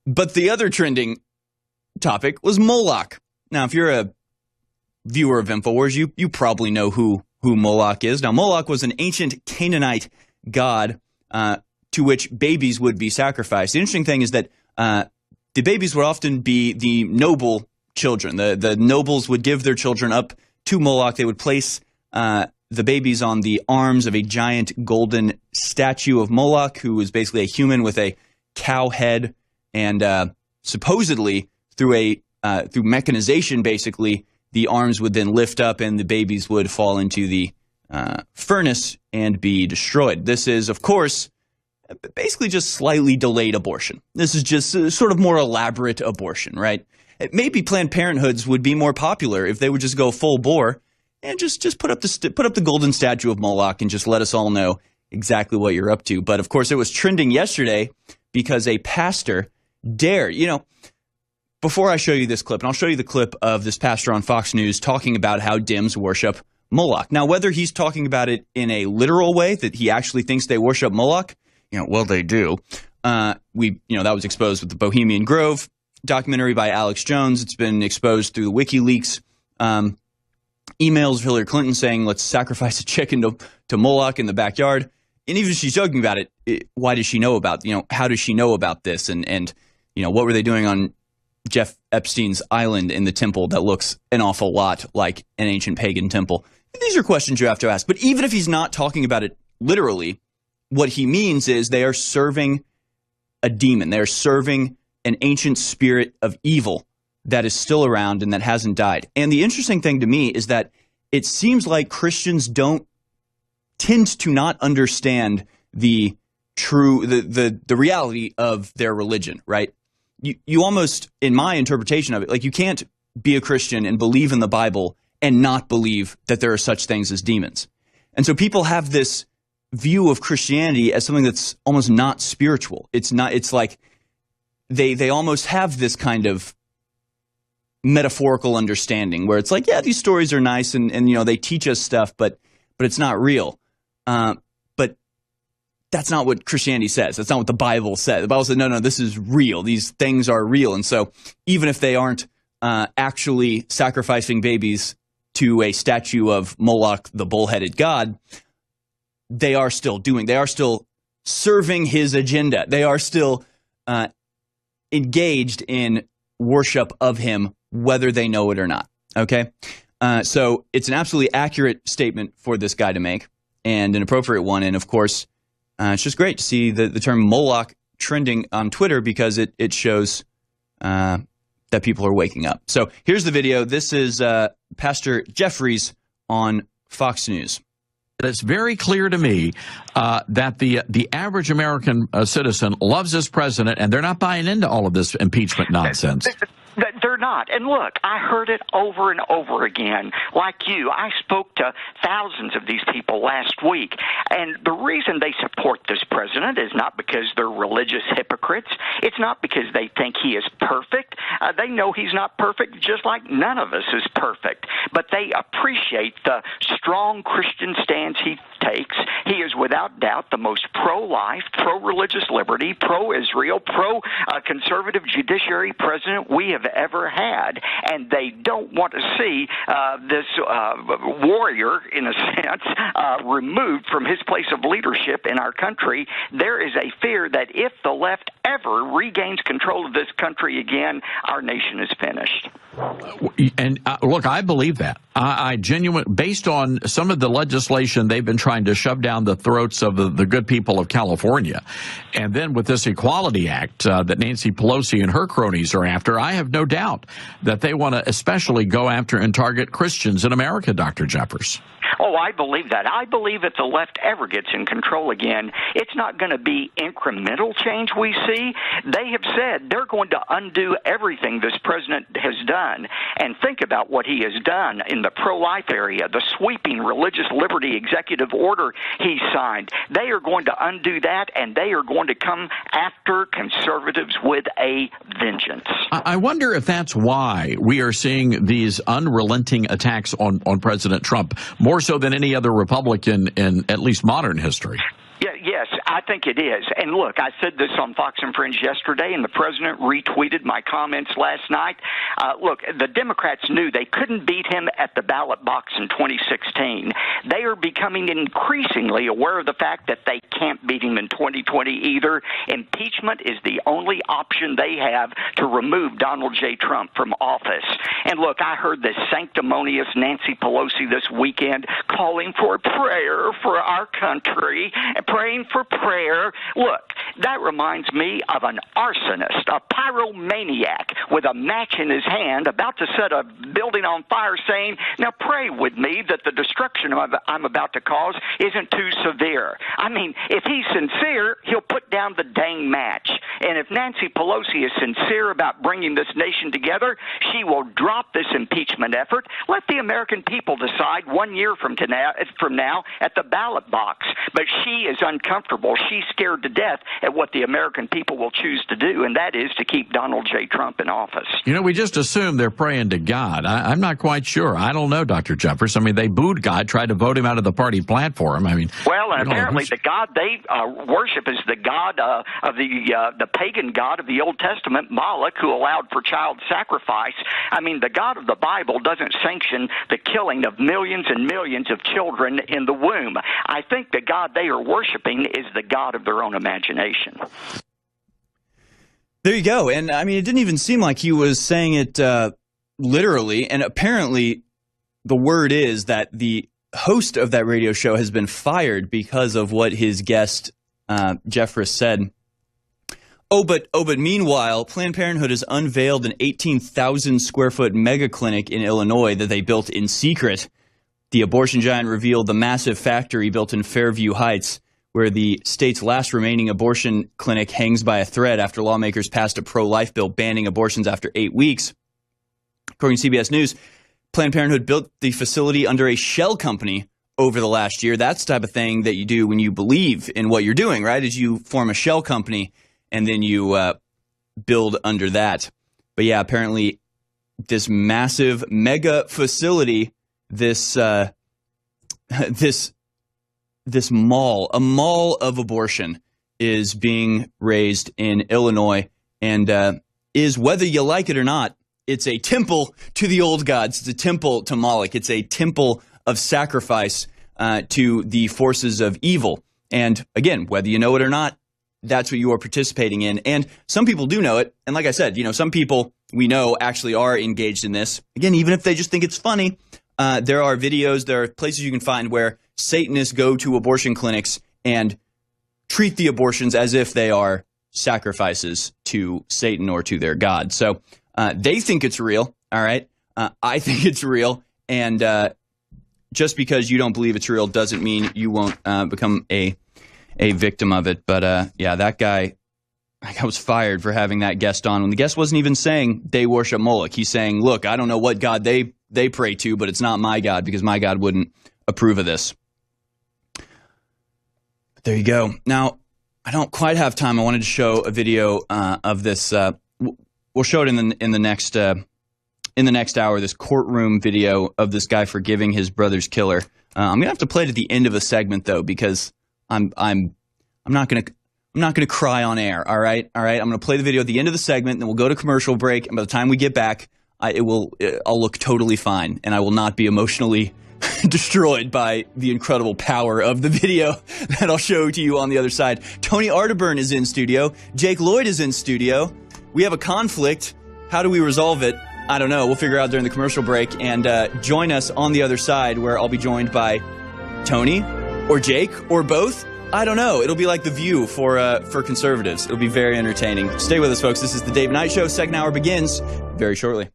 But the other trending topic was Moloch. Now, if you're a viewer of InfoWars, you probably know who Moloch is. Now, Moloch was an ancient Canaanite god to which babies would be sacrificed. The interesting thing is that the babies would often be the noble children. The nobles would give their children up to Moloch. They would place the babies on the arms of a giant golden statue of Moloch, who was basically a human with a cow head, and supposedly through mechanization, basically, the arms would then lift up and the babies would fall into the furnace and be destroyed. This is, of course, basically just slightly delayed abortion. This is just sort of more elaborate abortion, right? Maybe Planned Parenthoods would be more popular if they would just go full bore and just put up the golden statue of Moloch and just let us all know exactly what you're up to. But of course, it was trending yesterday because a pastor dared, before I show you this clip, and I'll show you the clip of this pastor on Fox News talking about how Dems worship Moloch. Now, whether he's talking about it in a literal way, that he actually thinks they worship Moloch, well, they do. That was exposed with the Bohemian Grove documentary by Alex Jones. It's been exposed through the WikiLeaks emails of Hillary Clinton saying, let's sacrifice a chicken to Moloch in the backyard. And even if she's joking about it, why does she know about, how does she know about this? And what were they doing on Jeff Epstein's island in the temple that looks an awful lot like an ancient pagan temple? These are questions you have to ask. But even if he's not talking about it literally, what he means is they are serving a demon. They're serving an ancient spirit of evil that is still around and that hasn't died. And the interesting thing to me is that it seems like Christians tend to not understand the reality of their religion, right? You almost, in my interpretation of it, like you can't be a Christian and believe in the Bible and not believe that there are such things as demons. And so people have this view of Christianity as something that's almost not spiritual. It's like they almost have this kind of metaphorical understanding where it's like, yeah, these stories are nice and they teach us stuff, but it's not real. But that's not what Christianity says. That's not what the Bible says. The Bible says, no, this is real. These things are real. And so even if they aren't actually sacrificing babies to a statue of Moloch, the bull-headed god, they are still serving his agenda. They are still engaged in worship of him, whether they know it or not. Okay? So it's an absolutely accurate statement for this guy to make, and an appropriate one. And of course, it's just great to see the term Moloch trending on Twitter because it shows that people are waking up. So here's the video. This is Pastor Jeffries on Fox News. It's very clear to me that the average American citizen loves this president, and they're not buying into all of this impeachment nonsense. They're not. And look, I heard it over and over again. Like you, I spoke to thousands of these people last week. And the reason they support this president is not because they're religious hypocrites. It's not because they think he is perfect. They know he's not perfect, just like none of us is perfect. But they appreciate the strong Christian stance he takes. He is without doubt the most pro-life, pro-religious liberty, pro-Israel, pro-conservative judiciary president we have ever had, and they don't want to see this warrior, in a sense, removed from his place of leadership in our country. There is a fear that if the left ever regains control of this country again, our nation is finished. And look, I believe that. I genuinely, based on some of the legislation they've been trying to shove down the throats of the good people of California, and then with this Equality Act that Nancy Pelosi and her cronies are after, I have no doubt that they want to especially go after and target Christians in America, Dr. Jeffers. Oh, I believe that. I believe if the left ever gets in control again, it's not going to be incremental change we see. They have said they're going to undo everything this president has done. And think about what he has done in the pro-life area, the sweeping religious liberty executive order he signed. They are going to undo that, and they are going to come after conservatives with a vengeance. I wonder if that's why we are seeing these unrelenting attacks on President Trump, more so than any other Republican in at least modern history. Yes, I think it is. And look, I said this on Fox and Friends yesterday, and the president retweeted my comments last night. Look, the Democrats knew they couldn't beat him at the ballot box in 2016. They are becoming increasingly aware of the fact that they can't beat him in 2020 either. Impeachment is the only option they have to remove Donald J. Trump from office. And look, I heard this sanctimonious Nancy Pelosi this weekend calling for prayer for our country, praying for prayer. Look, that reminds me of an arsonist, a pyromaniac with a match in his hand about to set a building on fire saying, now pray with me that the destruction I'm about to cause isn't too severe. I mean, if he's sincere, he'll put down the dang match. And if Nancy Pelosi is sincere about bringing this nation together, she will drop this impeachment effort. Let the American people decide 1 year from now at the ballot box. But she is uncomfortable. She's scared to death at what the American people will choose to do, and that is to keep Donald J. Trump in office. You know, we just assume they're praying to God. I'm not quite sure. I don't know, Dr. Jeffress. I mean, they booed God, tried to vote him out of the party platform. I mean, well, and apparently the God they worship is the God of the pagan God of the Old Testament, Moloch, who allowed for child sacrifice. I mean, the God of the Bible doesn't sanction the killing of millions and millions of children in the womb. I think the God they are worshiping is the God of their own imagination. There you go. And I mean, it didn't even seem like he was saying it literally. And apparently the word is that the host of that radio show has been fired because of what his guest, Jeffress, said. Oh, but meanwhile, Planned Parenthood has unveiled an 18,000 square foot mega clinic in Illinois that they built in secret. The abortion giant revealed the massive factory built in Fairview Heights, where the state's last remaining abortion clinic hangs by a thread after lawmakers passed a pro-life bill banning abortions after 8 weeks. According to CBS News, Planned Parenthood built the facility under a shell company over the last year. That's the type of thing that you do when you believe in what you're doing, right? Is you form a shell company and then you build under that. But yeah, apparently this massive mega facility, this mall, a mall of abortion, is being raised in Illinois, and is, whether you like it or not, it's a temple to the old gods. It's a temple to Moloch. It's a temple of sacrifice to the forces of evil. And again, whether you know it or not, that's what you are participating in. And some people do know it. And like I said, you know, some people we know actually are engaged in this. Again, even if they just think it's funny, there are videos, there are places you can find where Satanists go to abortion clinics and treat the abortions as if they are sacrifices to Satan or to their God. So they think it's real, all right? I think it's real, and just because you don't believe it's real doesn't mean you won't become a victim of it. But yeah, that guy was fired for having that guest on when the guest wasn't even saying they worship Moloch. He's saying, look, I don't know what God they pray to, but it's not my God because my God wouldn't approve of this. But there you go. Now, I don't quite have time. I wanted to show a video of this. We'll show it in the next hour. This courtroom video of this guy forgiving his brother's killer. I'm gonna have to play it at the end of the segment though, because I'm not gonna cry on air. All right. I'm gonna play the video at the end of the segment, and then we'll go to commercial break. And by the time we get back, I'll look totally fine, and I will not be emotionally destroyed by the incredible power of the video that I'll show to you on the other side. Tony Arterburn is in studio. Jake Lloyd is in studio. We have a conflict. How do we resolve it? I don't know. We'll figure out during the commercial break. And join us on the other side, where I'll be joined by Tony or Jake or both. I don't know. It'll be like The View for conservatives. It'll be very entertaining. Stay with us, folks. This is the Dave Knight Show. Second hour begins very shortly.